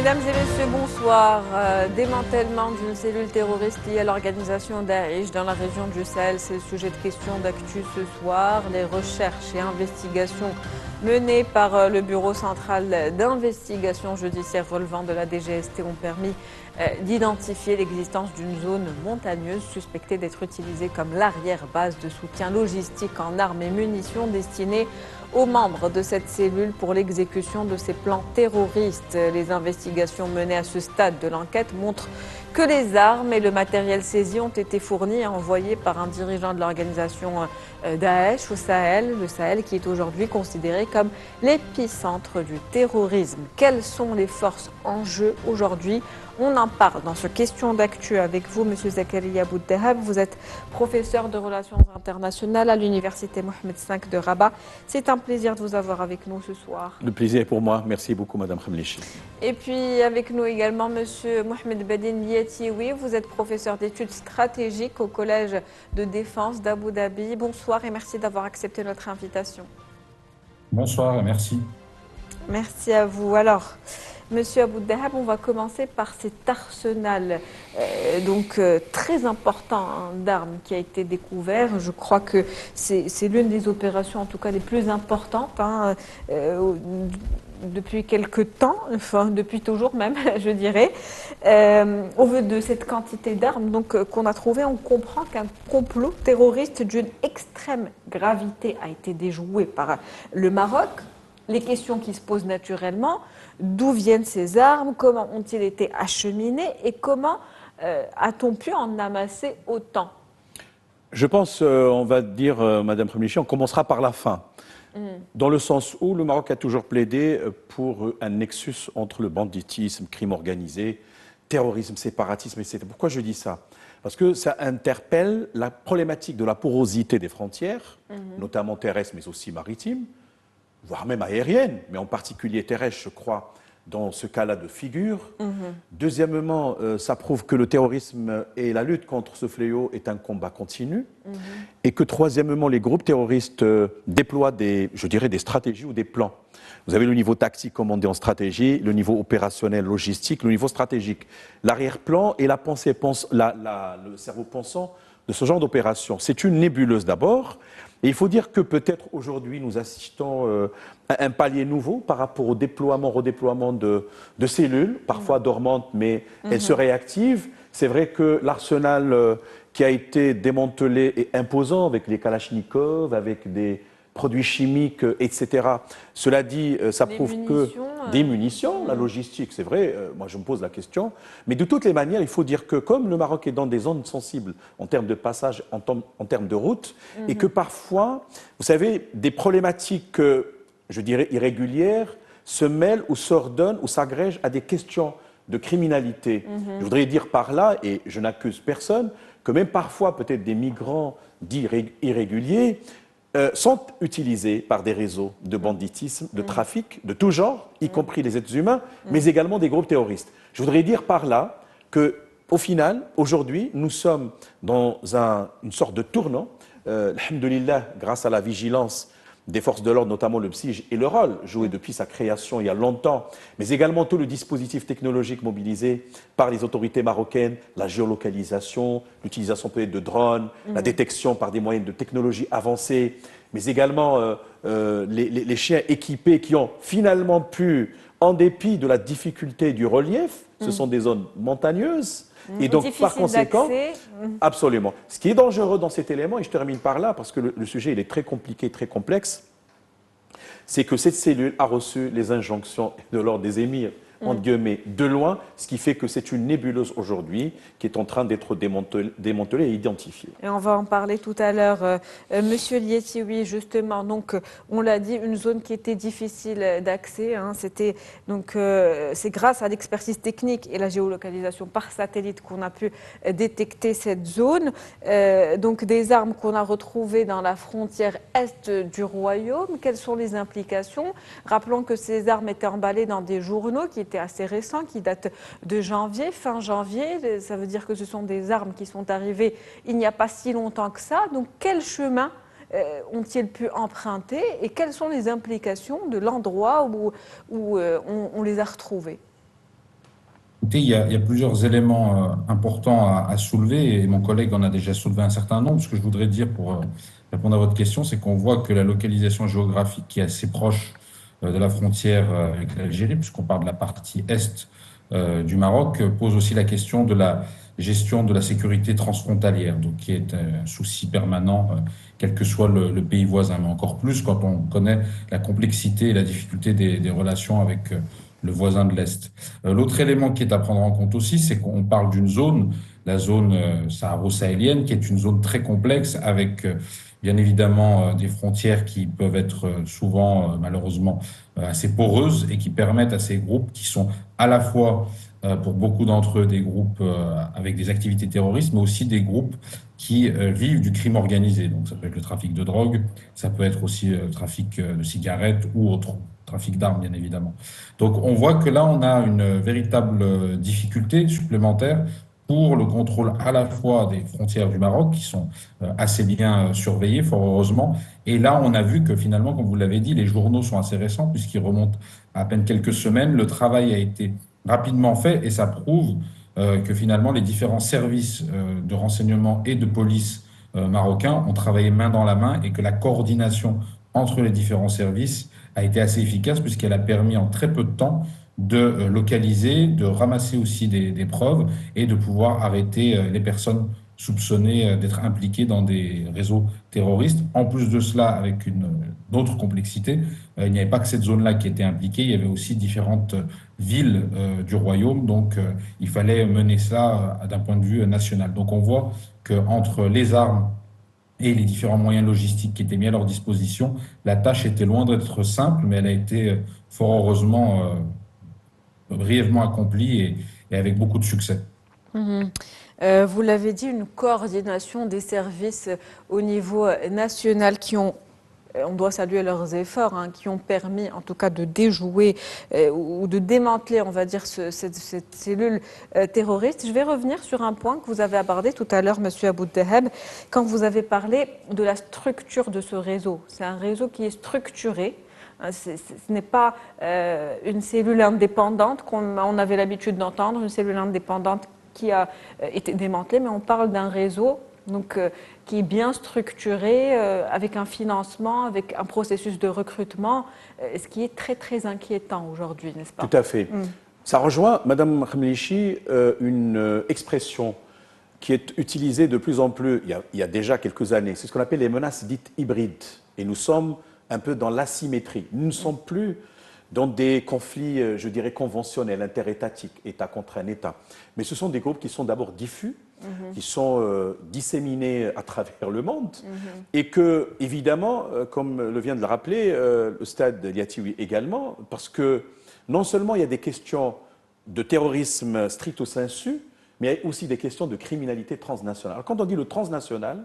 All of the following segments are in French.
Mesdames et messieurs, bonsoir. Démantèlement d'une cellule terroriste liée à l'organisation Daesh dans la région du Sahel, c'est le sujet de question d'actu ce soir. Les recherches et investigations menées par le Bureau central d'investigation judiciaire relevant de la DGST ont permis d'identifier l'existence d'une zone montagneuse suspectée d'être utilisée comme l'arrière-base de soutien logistique en armes et munitions destinée aux membres de cette cellule pour l'exécution de ces plans terroristes. Les investigations menées à ce stade de l'enquête montrent que les armes et le matériel saisi ont été fournis et envoyés par un dirigeant de l'organisation Daesh au Sahel, le Sahel qui est aujourd'hui considéré comme l'épicentre du terrorisme. Quelles sont les forces en jeu aujourd'hui ? On en parle dans ce Question d'actu avec vous, M. Zakaria Bouddahab. Vous êtes professeur de relations internationales à l'Université Mohamed V de Rabat. C'est un plaisir de vous avoir avec nous ce soir. Le plaisir est pour moi. Merci beaucoup, Madame Khamlichi. Et puis avec nous également M. Mohamed Badin Lietioui. Vous êtes professeur d'études stratégiques au Collège de défense d'Abu Dhabi. Bonsoir et merci d'avoir accepté notre invitation. Bonsoir et merci. Merci à vous. Alors, Monsieur Bouddahab, on va commencer par cet arsenal très important d'armes qui a été découvert. Je crois que c'est l'une des opérations, en tout cas les plus importantes depuis quelque temps, enfin depuis toujours même, je dirais. Au vu de cette quantité d'armes qu'on a trouvées, on comprend qu'un complot terroriste d'une extrême gravité a été déjoué par le Maroc. Les questions qui se posent naturellement, d'où viennent ces armes, comment ont-ils été acheminées et comment a-t-on pu en amasser autant? Je pense, on va dire, Madame Khamlichi, on commencera par la fin. Dans le sens où le Maroc a toujours plaidé pour un nexus entre le banditisme, crime organisé, terrorisme, séparatisme, etc. Pourquoi je dis ça? Parce que ça interpelle la problématique de la porosité des frontières, notamment terrestres mais aussi maritimes, voire même aérienne, mais en particulier terrestre, je crois, dans ce cas-là de figure. Deuxièmement, ça prouve que le terrorisme et la lutte contre ce fléau est un combat continu. Et que troisièmement, les groupes terroristes déploient des stratégies ou des plans. Vous avez le niveau tactique, comme on dit en stratégie, le niveau opérationnel, logistique, le niveau stratégique. L'arrière-plan et la pensée, le cerveau pensant de ce genre d'opération. C'est une nébuleuse d'abord. Et il faut dire que peut-être aujourd'hui nous assistons à un palier nouveau par rapport au déploiement, redéploiement de cellules, parfois dormantes, mais elles se réactivent. C'est vrai que l'arsenal qui a été démantelé est imposant avec les kalachnikovs, avec des produits chimiques, etc. Cela dit, ça prouve que des munitions, la logistique, c'est vrai, moi je me pose la question. Mais de toutes les manières, il faut dire que comme le Maroc est dans des zones sensibles en termes de passage, en termes de route, et que parfois, vous savez, des problématiques, je dirais, irrégulières, se mêlent ou s'ordonnent ou s'agrègent à des questions de criminalité. Je voudrais dire par là, et je n'accuse personne, que même parfois peut-être des migrants dits irréguliers sont utilisés par des réseaux de banditisme, de trafic, de tout genre, y compris les êtres humains, mais également des groupes terroristes. Je voudrais dire par là qu'au final, aujourd'hui, nous sommes dans une sorte de tournant. Alhamdulillah, grâce à la vigilance des forces de l'ordre, notamment le PSIJ, et le rôle joué depuis sa création il y a longtemps, mais également tout le dispositif technologique mobilisé par les autorités marocaines, la géolocalisation, l'utilisation peut-être de drones, la détection par des moyens de technologie avancée, mais également les chiens équipés qui ont finalement pu, en dépit de la difficulté du relief, ce sont des zones montagneuses, et donc, par conséquent, absolument. Ce qui est dangereux dans cet élément, et je termine par là, parce que le sujet il est très compliqué, très complexe, c'est que cette cellule a reçu les injonctions de l'ordre des émirs, entre guillemets, de loin, ce qui fait que c'est une nébuleuse aujourd'hui qui est en train d'être démantelée et identifiée. Et on va en parler tout à l'heure. Monsieur Lietioui, justement, donc on l'a dit, une zone qui était difficile d'accès. C'est grâce à l'expertise technique et la géolocalisation par satellite qu'on a pu détecter cette zone. Donc des armes qu'on a retrouvées dans la frontière est du royaume. Quelles sont les implications? Rappelons que ces armes étaient emballées dans des journaux qui étaient assez récents, qui datent de janvier, fin janvier. Ça veut dire que ce sont des armes qui sont arrivées il n'y a pas si longtemps que ça. Donc quel chemin ont-ils pu emprunter et quelles sont les implications de l'endroit où on les a retrouvées? Écoutez, il y a plusieurs éléments importants à soulever et mon collègue en a déjà soulevé un certain nombre. Ce que je voudrais dire pour répondre à votre question, c'est qu'on voit que la localisation géographique qui est assez proche de la frontière avec l'Algérie, puisqu'on parle de la partie est du Maroc, pose aussi la question de la gestion de la sécurité transfrontalière, donc qui est un souci permanent, quel que soit le pays voisin, mais encore plus quand on connaît la complexité et la difficulté des relations avec le voisin de l'Est. L'autre élément qui est à prendre en compte aussi, c'est qu'on parle d'une zone, la zone saharo-sahélienne, qui est une zone très complexe avec bien évidemment des frontières qui peuvent être souvent malheureusement assez poreuses et qui permettent à ces groupes qui sont à la fois pour beaucoup d'entre eux des groupes avec des activités terroristes, mais aussi des groupes qui vivent du crime organisé. Donc ça peut être le trafic de drogue, ça peut être aussi le trafic de cigarettes ou autre trafic d'armes, bien évidemment. Donc on voit que là, on a une véritable difficulté supplémentaire pour le contrôle à la fois des frontières du Maroc, qui sont assez bien surveillées, fort heureusement. Et là, on a vu que finalement, comme vous l'avez dit, les journaux sont assez récents, puisqu'ils remontent à peine quelques semaines. Le travail a été rapidement fait et ça prouve que finalement, les différents services de renseignement et de police marocains ont travaillé main dans la main et que la coordination entre les différents services a été assez efficace puisqu'elle a permis en très peu de temps de localiser, de ramasser aussi des preuves et de pouvoir arrêter les personnes soupçonnées d'être impliquées dans des réseaux terroristes. En plus de cela, avec une autre complexité, il n'y avait pas que cette zone-là qui était impliquée, il y avait aussi différentes villes du royaume, donc il fallait mener ça d'un point de vue national. Donc on voit qu'entre les armes et les différents moyens logistiques qui étaient mis à leur disposition, la tâche était loin d'être simple, mais elle a été fort heureusement brièvement accomplie et avec beaucoup de succès. Mhm. Vous l'avez dit, une coordination des services au niveau national qui ont, on doit saluer leurs efforts, hein, qui ont permis en tout cas de déjouer ou de démanteler, on va dire, cette cellule terroriste. Je vais revenir sur un point que vous avez abordé tout à l'heure, Monsieur Abou Daheb, quand vous avez parlé de la structure de ce réseau. C'est un réseau qui est structuré. Ce n'est pas une cellule indépendante qu'on avait l'habitude d'entendre, une cellule indépendante qui a été démantelée, mais on parle d'un réseau donc, qui est bien structuré, avec un financement, avec un processus de recrutement, ce qui est très très inquiétant aujourd'hui, n'est-ce pas? Tout à fait. Ça rejoint, Madame Khmelichi, une expression qui est utilisée de plus en plus, il y a déjà quelques années. C'est ce qu'on appelle les menaces dites hybrides. Et nous sommes un peu dans l'asymétrie. Nous ne sommes plus dans des conflits, je dirais, conventionnels, interétatiques, État contre un État. Mais ce sont des groupes qui sont d'abord diffus, qui sont disséminés à travers le monde, et que, évidemment, comme le vient de le rappeler, le stade Liatioui également, parce que non seulement il y a des questions de terrorisme stricto sensu, mais il y a aussi des questions de criminalité transnationale. Alors, quand on dit le transnational,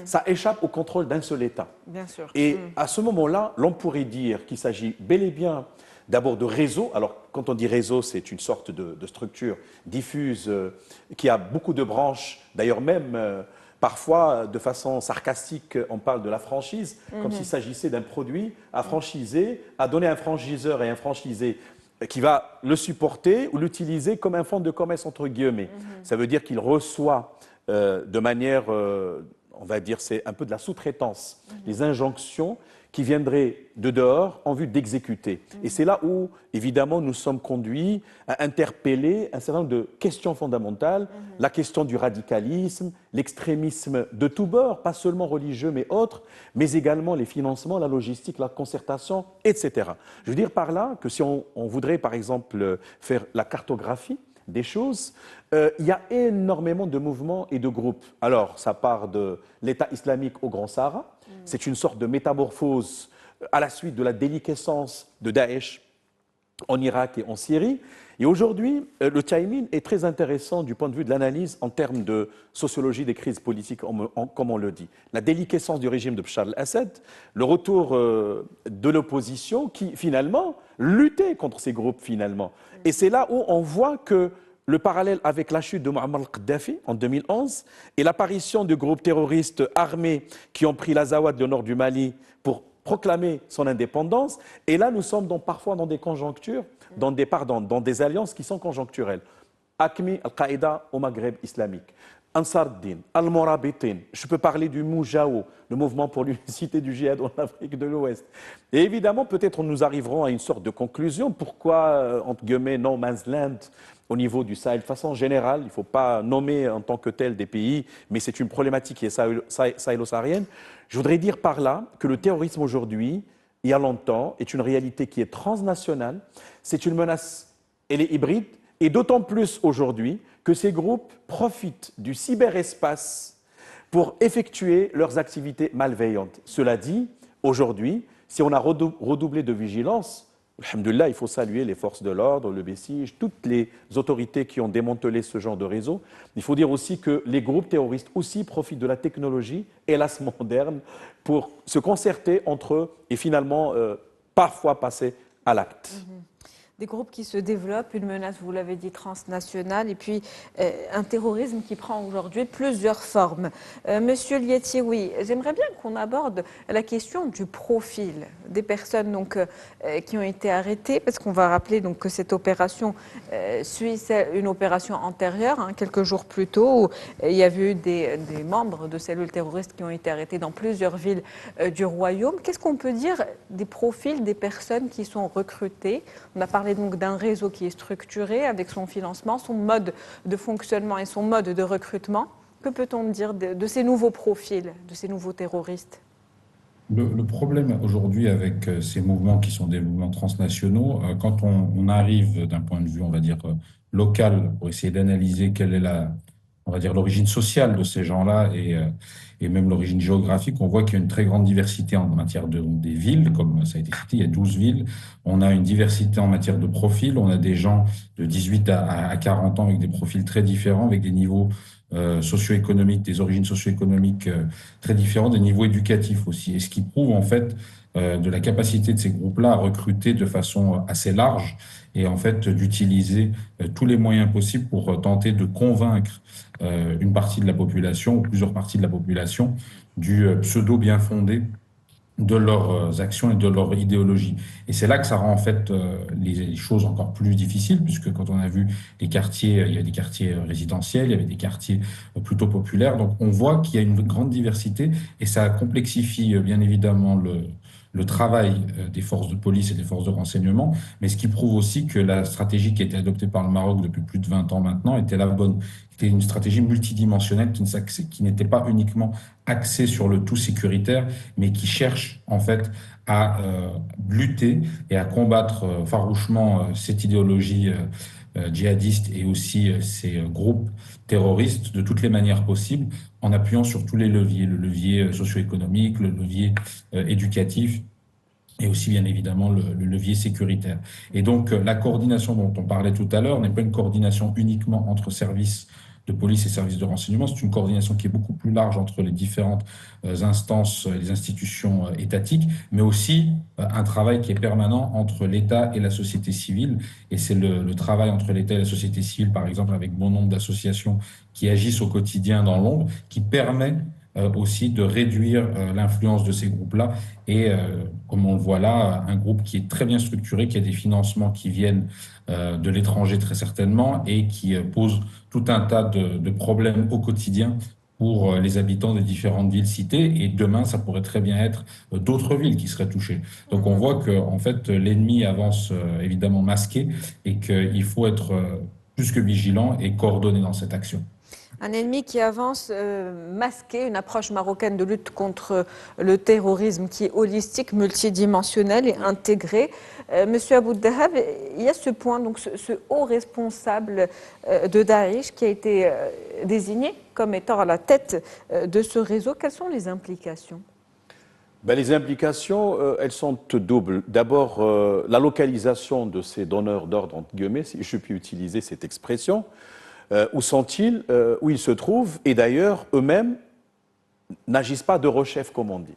ça échappe au contrôle d'un seul État. Bien sûr. Et à ce moment-là, l'on pourrait dire qu'il s'agit bel et bien d'abord de réseau. Alors, quand on dit réseau, c'est une sorte de structure diffuse qui a beaucoup de branches. D'ailleurs, même parfois, de façon sarcastique, on parle de la franchise, comme s'il s'agissait d'un produit à franchiser, à donner à un franchiseur et un franchisé qui va le supporter ou l'utiliser comme un fonds de commerce, entre guillemets. Ça veut dire qu'il reçoit de manière, on va dire, c'est un peu de la sous-traitance, les injonctions qui viendraient de dehors en vue d'exécuter. Et c'est là où, évidemment, nous sommes conduits à interpeller un certain nombre de questions fondamentales, la question du radicalisme, l'extrémisme de tous bords, pas seulement religieux mais autres, mais également les financements, la logistique, la concertation, etc. Je veux dire par là que si on voudrait, par exemple, faire la cartographie des choses, il y a énormément de mouvements et de groupes. Alors, ça part de l'État islamique au Grand Sahara. C'est une sorte de métamorphose à la suite de la déliquescence de Daesh en Irak et en Syrie. Et aujourd'hui, le timing est très intéressant du point de vue de l'analyse en termes de sociologie des crises politiques, comme on le dit. La déliquescence du régime de Bachar al-Assad, le retour de l'opposition qui, finalement, luttait contre ces groupes, finalement. Et c'est là où on voit que le parallèle avec la chute de Muammar al-Kadhafi en 2011 et l'apparition de groupes terroristes armés qui ont pris l'Azawad, le nord du Mali, pour proclamer son indépendance. Et là, nous sommes parfois dans des conjonctures, dans des alliances qui sont conjoncturelles. ACMI, Al-Qaïda au Maghreb islamique, Ansar Din, Al-Morabitin, je peux parler du Moujao, le mouvement pour l'unicité du djihad en Afrique de l'Ouest. Et évidemment, peut-être nous arriverons à une sorte de conclusion. Pourquoi, entre guillemets, no man's land au niveau du Sahel? De façon générale, il ne faut pas nommer en tant que tel des pays, mais c'est une problématique qui est sahélo-saharienne. Je voudrais dire par là que le terrorisme aujourd'hui, il y a longtemps, est une réalité qui est transnationale. C'est une menace, elle est hybride, et d'autant plus aujourd'hui que ces groupes profitent du cyberespace pour effectuer leurs activités malveillantes. Cela dit, aujourd'hui, si on a redoublé de vigilance, alhamdoulilah, il faut saluer les forces de l'ordre, le BSIJ, toutes les autorités qui ont démantelé ce genre de réseau. Il faut dire aussi que les groupes terroristes aussi profitent de la technologie, hélas moderne, pour se concerter entre eux et finalement parfois passer à l'acte. Des groupes qui se développent, une menace, vous l'avez dit, transnationale, et puis un terrorisme qui prend aujourd'hui plusieurs formes. Monsieur Lieti, oui, j'aimerais bien qu'on aborde la question du profil des personnes donc, qui ont été arrêtées, parce qu'on va rappeler donc, que cette opération suit une opération antérieure, quelques jours plus tôt, où il y avait eu des membres de cellules terroristes qui ont été arrêtés dans plusieurs villes du royaume. Qu'est-ce qu'on peut dire des profils des personnes qui sont recrutées? On a parlé donc d'un réseau qui est structuré avec son financement, son mode de fonctionnement et son mode de recrutement. Que peut-on dire de ces nouveaux profils, de ces nouveaux terroristes? Le problème aujourd'hui avec ces mouvements qui sont des mouvements transnationaux, quand on arrive d'un point de vue, on va dire, local, pour essayer d'analyser quelle est on va dire, l'origine sociale de ces gens-là et même l'origine géographique, on voit qu'il y a une très grande diversité en matière des villes, comme ça a été cité, il y a 12 villes. On a une diversité en matière de profils. On a des gens de 18 à 40 ans avec des profils très différents, avec des niveaux socio-économiques, des origines socio-économiques très différentes, des niveaux éducatifs aussi. Et ce qui prouve en fait de la capacité de ces groupes-là à recruter de façon assez large et en fait d'utiliser tous les moyens possibles pour tenter de convaincre une partie de la population ou plusieurs parties de la population du pseudo bien fondé de leurs actions et de leur idéologie. Et c'est là que ça rend en fait les choses encore plus difficiles, puisque quand on a vu les quartiers, il y a des quartiers résidentiels, il y avait des quartiers plutôt populaires, donc on voit qu'il y a une grande diversité et ça complexifie bien évidemment le travail des forces de police et des forces de renseignement, mais ce qui prouve aussi que la stratégie qui a été adoptée par le Maroc depuis plus de 20 ans maintenant était la bonne. C'était une stratégie multidimensionnelle qui n'était pas uniquement axée sur le tout sécuritaire, mais qui cherche en fait à lutter et à combattre farouchement cette idéologie djihadiste et aussi ces groupes terroristes de toutes les manières possibles, en appuyant sur tous les leviers, le levier socio-économique, le levier éducatif, et aussi bien évidemment le levier sécuritaire. Et donc la coordination dont on parlait tout à l'heure n'est pas une coordination uniquement entre services de police et services de renseignement, c'est une coordination qui est beaucoup plus large entre les différentes instances, les institutions étatiques, mais aussi un travail qui est permanent entre l'État et la société civile. Et c'est le travail entre l'État et la société civile, par exemple, avec bon nombre d'associations qui agissent au quotidien dans l'ombre, qui permet aussi de réduire l'influence de ces groupes-là. Et comme on le voit là, un groupe qui est très bien structuré, qui a des financements qui viennent de l'étranger très certainement et qui pose tout un tas de problèmes au quotidien pour les habitants des différentes villes citées. Et demain, ça pourrait très bien être d'autres villes qui seraient touchées. Donc on voit que en fait, l'ennemi avance évidemment masqué et qu'il faut être plus que vigilant et coordonné dans cette action. Un ennemi qui avance masqué, une approche marocaine de lutte contre le terrorisme qui est holistique, multidimensionnelle et intégrée. Monsieur Abou Dahab, il y a ce point, donc ce haut responsable de Daesh qui a été désigné comme étant à la tête de ce réseau. Quelles sont les implications ? Les implications, elles sont doubles. D'abord, la localisation de ces donneurs d'ordre, entre guillemets, si je puis utiliser cette expression. Où sont-ils, où ils se trouvent, et d'ailleurs, eux-mêmes n'agissent pas de rechef, comme on dit.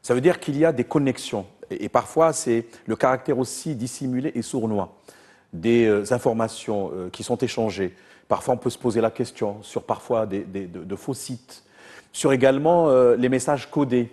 Ça veut dire qu'il y a des connexions, et parfois c'est le caractère aussi dissimulé et sournois des informations qui sont échangées. Parfois on peut se poser la question sur parfois de faux sites, sur également les messages codés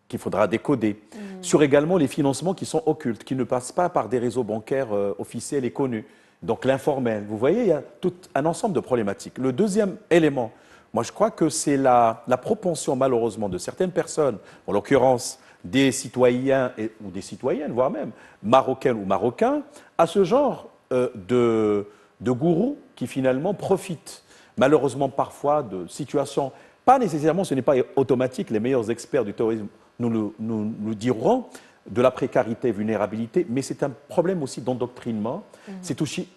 qu'il faudra décoder, sur également les financements qui sont occultes, qui ne passent pas par des réseaux bancaires officiels et connus. donc l'informel. Vous voyez, il y a tout un ensemble de problématiques. Le deuxième élément, moi je crois que c'est la propension malheureusement de certaines personnes, en l'occurrence des citoyens ou des citoyennes, voire même marocaines ou marocains, à ce genre de gourous qui finalement profitent malheureusement parfois de situations, pas nécessairement, ce n'est pas automatique, les meilleurs experts du terrorisme nous diront, de la précarité, vulnérabilité, mais c'est un problème aussi d'endoctrinement, c'est aussi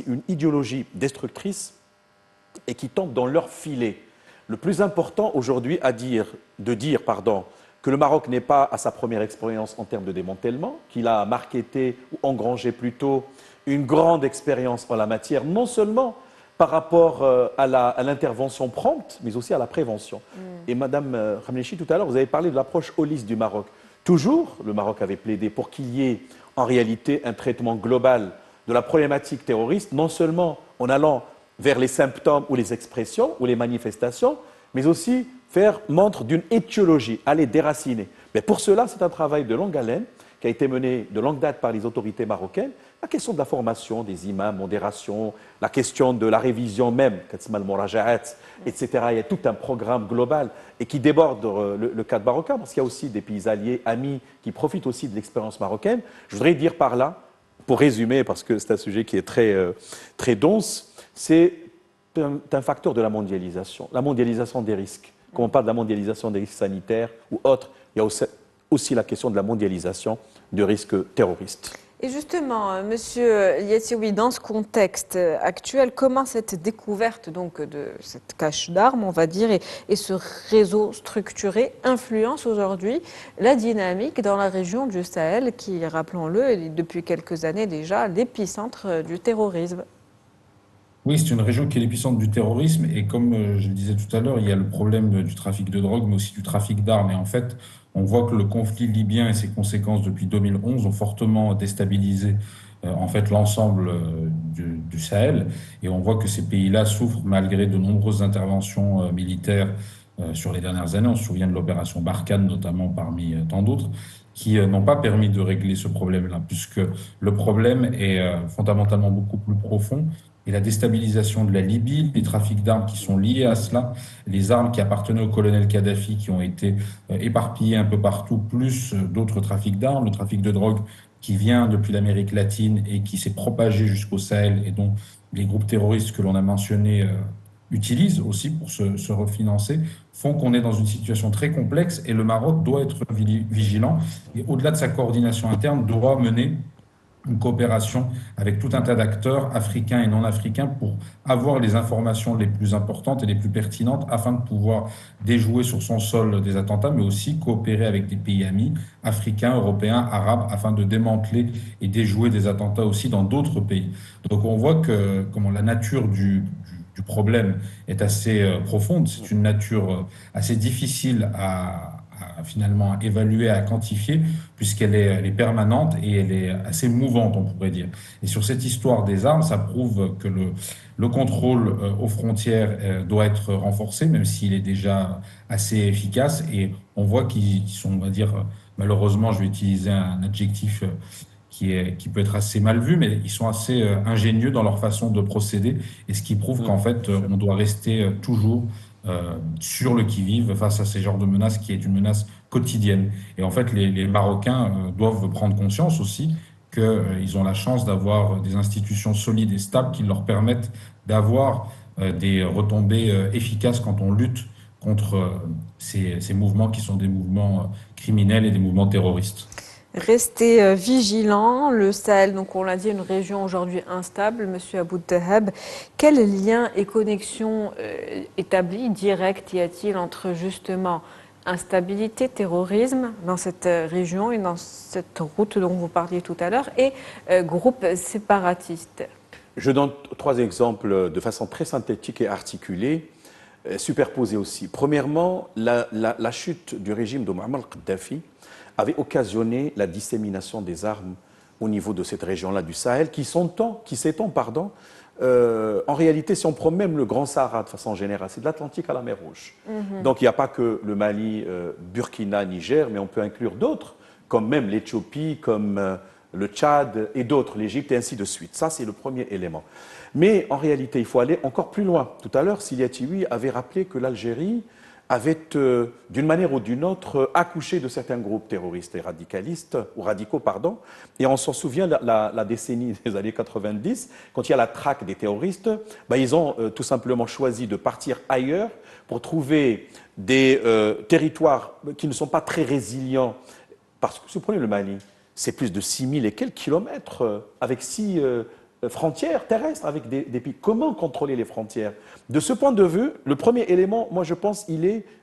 une idéologie destructrice et qui tombe dans leur filet. Le plus important aujourd'hui de dire que le Maroc n'est pas à sa première expérience en termes de démantèlement, qu'il a marketé ou engrangé plutôt une grande expérience en la matière, non seulement par rapport à l'intervention prompte, mais aussi à la prévention. Et Madame Khamnechi, tout à l'heure, vous avez parlé de l'approche holiste du Maroc. Toujours, le Maroc avait plaidé pour qu'il y ait en réalité un traitement global de la problématique terroriste, non seulement en allant vers les symptômes ou les expressions ou les manifestations, mais aussi faire montre d'une étiologie, aller déraciner. Mais pour cela, c'est un travail de longue haleine qui a été mené de longue date par les autorités marocaines. La question de la formation des imams, modération, la question de la révision même, etc. Il y a tout un programme global et qui déborde le cadre marocain, parce qu'il y a aussi des pays alliés, amis, qui profitent aussi de l'expérience marocaine. Je voudrais dire par là, pour résumer, parce que c'est un sujet qui est très dense, c'est un facteur de la mondialisation des risques. Quand on parle de la mondialisation des risques sanitaires ou autres, il y a aussi la question de la mondialisation du risque terroriste. Et justement, Monsieur Yatioui, dans ce contexte actuel, comment cette découverte donc, de cette cache d'armes, on va dire, et ce réseau structuré influence aujourd'hui la dynamique dans la région du Sahel, qui, rappelons-le, est depuis quelques années déjà l'épicentre du terrorisme? Oui, c'est une région qui est l'épicentre du terrorisme et comme je le disais tout à l'heure, il y a le problème du trafic de drogue, mais aussi du trafic d'armes. Et en fait, on voit que le conflit libyen et ses conséquences depuis 2011 ont fortement déstabilisé en fait l'ensemble du Sahel. Et on voit que ces pays-là souffrent malgré de nombreuses interventions militaires sur les dernières années. On se souvient de l'opération Barkhane, notamment parmi tant d'autres, qui n'ont pas permis de régler ce problème-là, puisque le problème est fondamentalement beaucoup plus profond et la déstabilisation de la Libye, les trafics d'armes qui sont liés à cela, les armes qui appartenaient au colonel Kadhafi qui ont été éparpillées un peu partout, plus d'autres trafics d'armes, le trafic de drogue qui vient depuis l'Amérique latine et qui s'est propagé jusqu'au Sahel et dont les groupes terroristes que l'on a mentionnés utilisent aussi pour se refinancer, font qu'on est dans une situation très complexe et le Maroc doit être vigilant et au-delà de sa coordination interne, doit mener une coopération avec tout un tas d'acteurs africains et non africains pour avoir les informations les plus importantes et les plus pertinentes afin de pouvoir déjouer sur son sol des attentats, mais aussi coopérer avec des pays amis, africains, européens, arabes, afin de démanteler et déjouer des attentats aussi dans d'autres pays. Donc on voit que comment la nature du problème est assez profonde, c'est une nature assez difficile finalement évaluer, à quantifier, elle est permanente et elle est assez mouvante, on pourrait dire. Et sur cette histoire des armes, ça prouve que le contrôle aux frontières doit être renforcé, même s'il est déjà assez efficace. Et on voit qu'ils sont, on va dire, malheureusement, je vais utiliser un adjectif qui peut être assez mal vu, mais ils sont assez ingénieux dans leur façon de procéder, et ce qui prouve qu'en fait, on doit rester toujours sur le qui-vive face à ces genres de menaces qui est une menace quotidienne. Et en fait, les Marocains doivent prendre conscience aussi qu'ils ont la chance d'avoir des institutions solides et stables qui leur permettent d'avoir des retombées efficaces quand on lutte contre ces mouvements qui sont des mouvements criminels et des mouvements terroristes. Rester vigilant, le Sahel, donc on l'a dit, une région aujourd'hui instable. Monsieur Abou Tahab, quel lien et connexion établis, direct, y a-t-il entre justement instabilité, terrorisme dans cette région et dans cette route dont vous parliez tout à l'heure et groupes séparatistes? Je donne 3 exemples de façon très synthétique et articulée, superposés aussi. Premièrement, la chute du régime de Muammar Kadhafi avait occasionné la dissémination des armes au niveau de cette région-là du Sahel, qui s'étend, en réalité, si on prend même le Grand Sahara de façon générale, c'est de l'Atlantique à la mer Rouge. Donc il n'y a pas que le Mali, Burkina, Niger, mais on peut inclure d'autres, comme même l'Éthiopie, comme le Tchad et d'autres, l'Égypte et ainsi de suite. Ça, c'est le premier élément. Mais en réalité, il faut aller encore plus loin. Tout à l'heure, Silia Tiwi avait rappelé que l'Algérie avait, d'une manière ou d'une autre, accouché de certains groupes terroristes et radicalistes, ou radicaux, pardon. Et on s'en souvient, la décennie des années 90, quand il y a la traque des terroristes, ben, ils ont tout simplement choisi de partir ailleurs pour trouver des territoires qui ne sont pas très résilients. Parce que, si vous prenez le Mali, c'est plus de 6000 et quelques kilomètres, avec 6 frontières terrestres, avec des pays. Comment contrôler les frontières? De ce point de vue, le premier élément, moi je pense,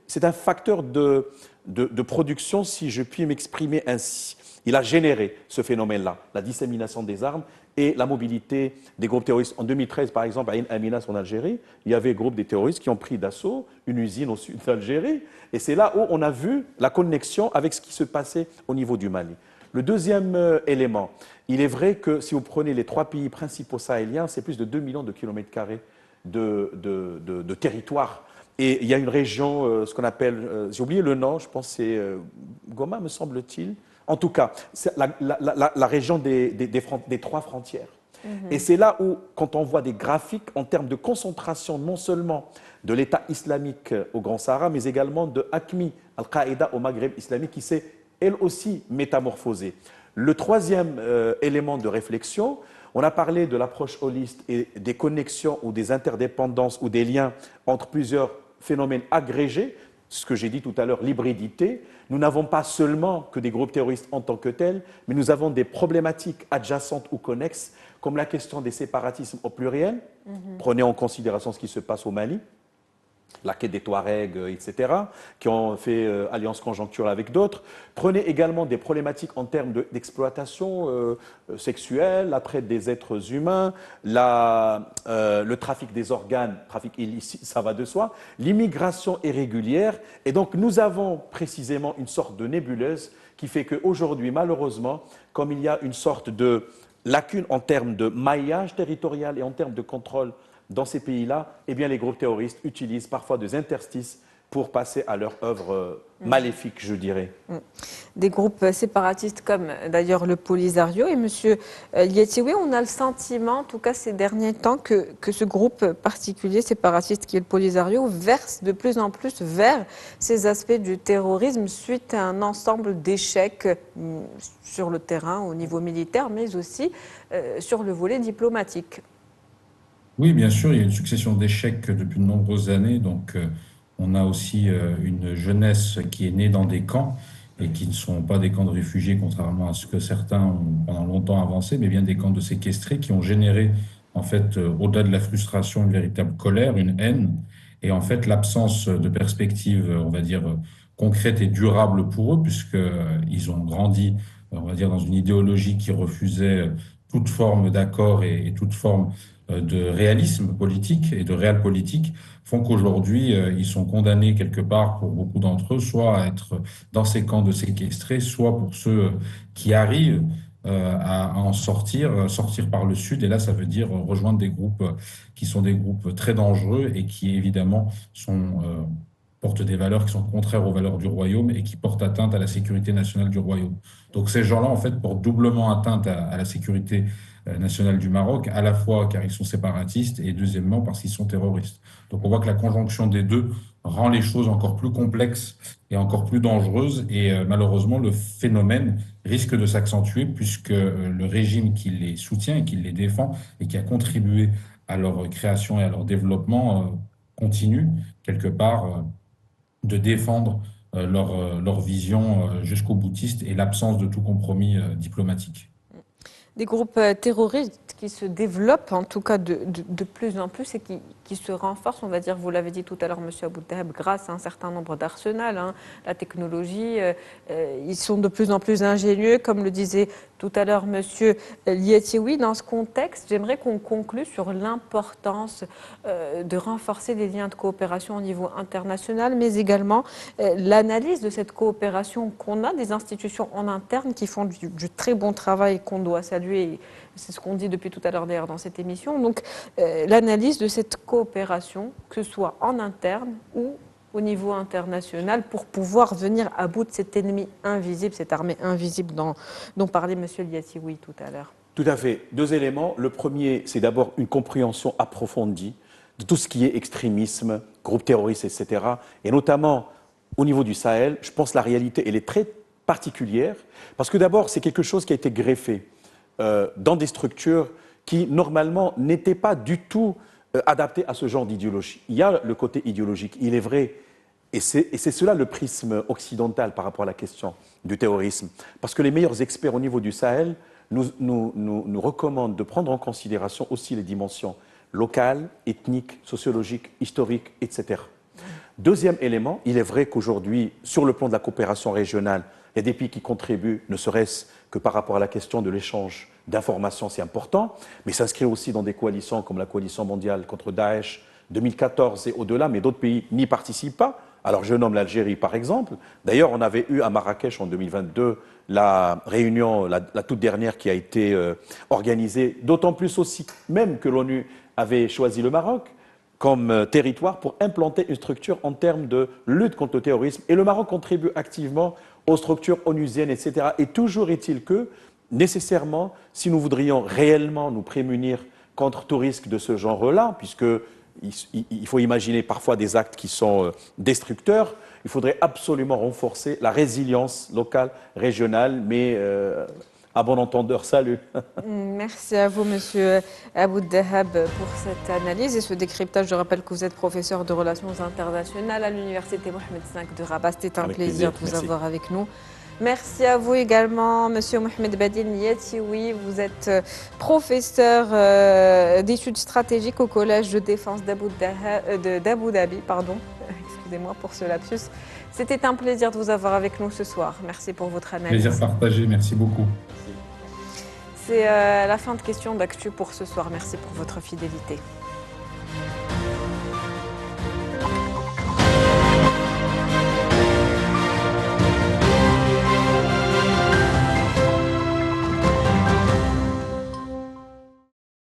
c'est un facteur de production, si je puis m'exprimer ainsi. Il a généré ce phénomène-là, la dissémination des armes et la mobilité des groupes terroristes. En 2013, par exemple, à Ain Aminas en Algérie, il y avait un groupe de terroristes qui ont pris d'assaut une usine au sud d'Algérie. Et c'est là où on a vu la connexion avec ce qui se passait au niveau du Mali. Le deuxième élément, il est vrai que si vous prenez les 3 pays principaux sahéliens, c'est plus de 2 millions de kilomètres carrés de territoire. Et il y a une région, ce qu'on appelle, j'ai oublié le nom, je pense que c'est Goma, me semble-t-il. En tout cas, c'est la région des 3 frontières. Et c'est là où, quand on voit des graphiques en termes de concentration, non seulement de l'État islamique au Grand Sahara, mais également de AQMI, Al-Qaïda au Maghreb islamique, qui s'est elle aussi métamorphosée. Le troisième élément de réflexion, on a parlé de l'approche holiste et des connexions ou des interdépendances ou des liens entre plusieurs phénomènes agrégés, ce que j'ai dit tout à l'heure, l'hybridité. Nous n'avons pas seulement que des groupes terroristes en tant que tels, mais nous avons des problématiques adjacentes ou connexes, comme la question des séparatismes au pluriel. Prenez en considération ce qui se passe au Mali, la quête des Touaregs, etc., qui ont fait alliance conjoncturelle avec d'autres. Prenez également des problématiques en termes d'exploitation sexuelle, la traite des êtres humains, le trafic des organes, trafic illicite, ça va de soi, l'immigration irrégulière. Et donc, nous avons précisément une sorte de nébuleuse qui fait qu'aujourd'hui, malheureusement, comme il y a une sorte de lacune en termes de maillage territorial et en termes de contrôle dans ces pays-là, eh bien, les groupes terroristes utilisent parfois des interstices pour passer à leur œuvre maléfique, je dirais. Des groupes séparatistes comme d'ailleurs le Polisario. Et M. Lietiwi, on a le sentiment, en tout cas ces derniers temps, que ce groupe particulier séparatiste qui est le Polisario verse de plus en plus vers ces aspects du terrorisme suite à un ensemble d'échecs sur le terrain au niveau militaire, mais aussi sur le volet diplomatique. Oui, bien sûr, il y a une succession d'échecs depuis de nombreuses années. Donc, on a aussi une jeunesse qui est née dans des camps et qui ne sont pas des camps de réfugiés, contrairement à ce que certains ont pendant longtemps avancé, mais bien des camps de séquestrés qui ont généré, en fait, au-delà de la frustration, une véritable colère, une haine. Et en fait, l'absence de perspective, on va dire, concrète et durable pour eux, puisqu'ils ont grandi, on va dire, dans une idéologie qui refusait toute forme d'accord et toute forme de réalisme politique et de réel politique, font qu'aujourd'hui, ils sont condamnés quelque part, pour beaucoup d'entre eux, soit à être dans ces camps de séquestrés, soit pour ceux qui arrivent à en sortir par le sud. Et là, ça veut dire rejoindre des groupes qui sont des groupes très dangereux et qui, évidemment, portent des valeurs qui sont contraires aux valeurs du royaume et qui portent atteinte à la sécurité nationale du royaume. Donc ces gens-là, en fait, portent doublement atteinte à la sécurité nationale du Maroc, à la fois car ils sont séparatistes et deuxièmement parce qu'ils sont terroristes. Donc on voit que la conjonction des deux rend les choses encore plus complexes et encore plus dangereuses et malheureusement le phénomène risque de s'accentuer puisque le régime qui les soutient et qui les défend et qui a contribué à leur création et à leur développement continue quelque part de défendre leur vision jusqu'au boutiste et l'absence de tout compromis diplomatique. Des groupes terroristes qui se développent, en tout cas de plus en plus, et qui se renforcent, on va dire, vous l'avez dit tout à l'heure, M. Abou-Taheb, grâce à un certain nombre d'arsenals, la technologie, ils sont de plus en plus ingénieux, comme le disait tout à l'heure M. Lietiwi. Dans ce contexte, j'aimerais qu'on conclue sur l'importance de renforcer les liens de coopération au niveau international, mais également l'analyse de cette coopération qu'on a, des institutions en interne qui font du très bon travail qu'on doit saluer. C'est ce qu'on dit depuis tout à l'heure d'ailleurs dans cette émission. Donc l'analyse de cette coopération, que ce soit en interne ou au niveau international pour pouvoir venir à bout de cet ennemi invisible, cette armée invisible dont parlait M. Liatioui tout à l'heure? Tout à fait. Deux éléments. Le premier, c'est d'abord une compréhension approfondie de tout ce qui est extrémisme, groupe terroriste, etc. Et notamment au niveau du Sahel, je pense que la réalité, elle est très particulière, parce que d'abord, c'est quelque chose qui a été greffé dans des structures qui, normalement, n'étaient pas du tout adaptées à ce genre d'idéologie. Il y a le côté idéologique, il est vrai, et c'est cela le prisme occidental par rapport à la question du terrorisme. Parce que les meilleurs experts au niveau du Sahel nous recommandent de prendre en considération aussi les dimensions locales, ethniques, sociologiques, historiques, etc. Deuxième élément, il est vrai qu'aujourd'hui, sur le plan de la coopération régionale, il y a des pays qui contribuent, ne serait-ce que par rapport à la question de l'échange d'informations, c'est important, mais s'inscrit aussi dans des coalitions comme la coalition mondiale contre Daesh 2014 et au-delà, mais d'autres pays n'y participent pas. Alors je nomme l'Algérie par exemple. D'ailleurs, on avait eu à Marrakech en 2022 la réunion, la toute dernière qui a été organisée, d'autant plus aussi même que l'ONU avait choisi le Maroc comme territoire pour implanter une structure en termes de lutte contre le terrorisme. Et le Maroc contribue activement aux structures onusiennes, etc. Et toujours est-il que, nécessairement, si nous voudrions réellement nous prémunir contre tout risque de ce genre-là, puisque il faut imaginer parfois des actes qui sont destructeurs, il faudrait absolument renforcer la résilience locale, régionale, mais à bon entendeur, salut. Merci à vous, Monsieur Abou-Dahab, pour cette analyse et ce décryptage. Je rappelle que vous êtes professeur de relations internationales à l'Université Mohamed V de Rabat. C'était un plaisir de vous avoir avec nous. Merci à vous également, Monsieur Mohamed Badil Liatioui. Vous êtes professeur d'études stratégiques au Collège de défense d'Abu Dhabi. Excusez-moi pour ce lapsus. C'était un plaisir de vous avoir avec nous ce soir. Merci pour votre analyse. Plaisir partagé, merci beaucoup. C'est la fin de Questions d'Actu pour ce soir. Merci pour votre fidélité.